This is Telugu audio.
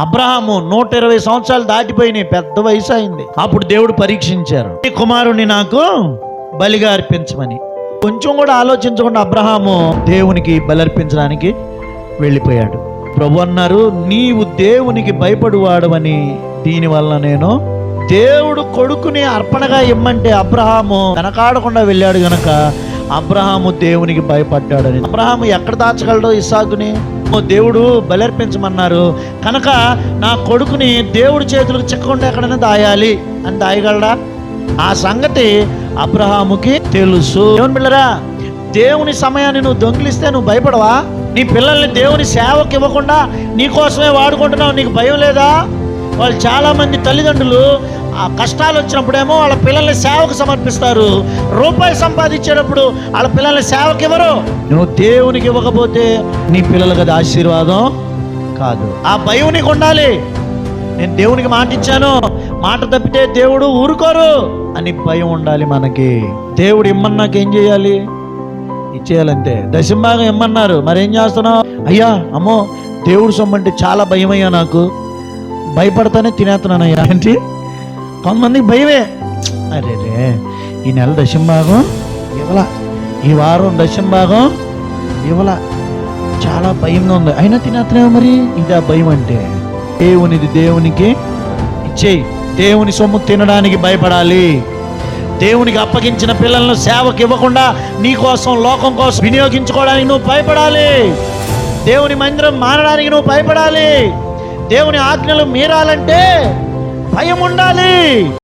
అబ్రహాము 120 సంవత్సరాలు దాటిపోయినాయి, పెద్ద వయసు అయింది. అప్పుడు దేవుడు పరీక్షించారు, ఈ కుమారుని నాకు బలిగా అర్పించమని. కొంచెం కూడా ఆలోచించకుండా అబ్రహాము దేవునికి బలర్పించడానికి వెళ్ళిపోయాడు. ప్రభు అన్నారు, నీవు దేవునికి భయపడువాడవని దీనివల్ల నేను దేవుడు కొడుకుని అర్పణగా ఇమ్మంటే అబ్రహాము వెనకాడకుండా వెళ్ళాడు గనక అబ్రహాము దేవునికి భయపడ్డాడని. అబ్రహాము ఎక్కడ దాచగలడో ఇస్సాకుని? దేవుడు బలర్పించమన్నారు కనుక నా కొడుకుని దేవుడి చేతులకు చిక్కకుండా ఎక్కడైనా దాయాలి అని దాయగలడా? ఆ సంగతి అబ్రహాముకి తెలుసు. దేవుని పిల్లరా, దేవుని సమయాన్ని నువ్వు దొంగిలిస్తే నువ్వు భయపడవా? నీ పిల్లల్ని దేవుని సేవకు ఇవ్వకుండా నీ కోసమే వాడుకుంటున్నావు, నీకు భయం లేదా? వాళ్ళు చాలామంది తల్లిదండ్రులు ఆ కష్టాలు వచ్చినప్పుడేమో వాళ్ళ పిల్లల్ని సేవకు సమర్పిస్తారు, రూపాయి సంపాదించేటప్పుడు వాళ్ళ పిల్లల్ని సేవకు ఇవ్వరు. నువ్వు దేవునికి ఇవ్వకపోతే నీ పిల్లలకు అది ఆశీర్వాదం కాదు. ఆ భయం నీకు ఉండాలి. నేను దేవునికి మాట ఇచ్చాను, మాట తప్పితే దేవుడు ఊరుకోరు అని భయం ఉండాలి మనకి. దేవుడు ఇమ్మన్నాక ఏం చేయాలి? ఇచ్చేయాలంతే. దశంభాగం ఇమ్మన్నారు, మరేం చేస్తున్నావు? అయ్యా అమ్మో దేవుడు సొమ్మంటే చాలా భయం అయ్యా, నాకు భయపడతానే తినేస్తున్నానయ్యా. ఏంటి? కొంతమందికి భయమే. అరే ఈ నెల దశంభాగం ఇవ్వలా, ఈ వారం దశంభాగం ఇవ్వలా, చాలా భయంగా ఉంది, అయినా తినేస్తున్నావు. మరి ఇదా భయం అంటే? దేవునిది దేవునికి ఇచ్చేయి. దేవుని సొమ్ము తినడానికి భయపడాలి. దేవునికి అప్పగించిన పిల్లలను సేవకు ఇవ్వకుండా నీ కోసం లోకం కోసం వినియోగించుకోవడానికి నువ్వు భయపడాలి. దేవుని మందిరం మానడానికి నువ్వు భయపడాలి. దేవుని ఆజ్ఞలు మీరాలంటే భయం ఉండాలి.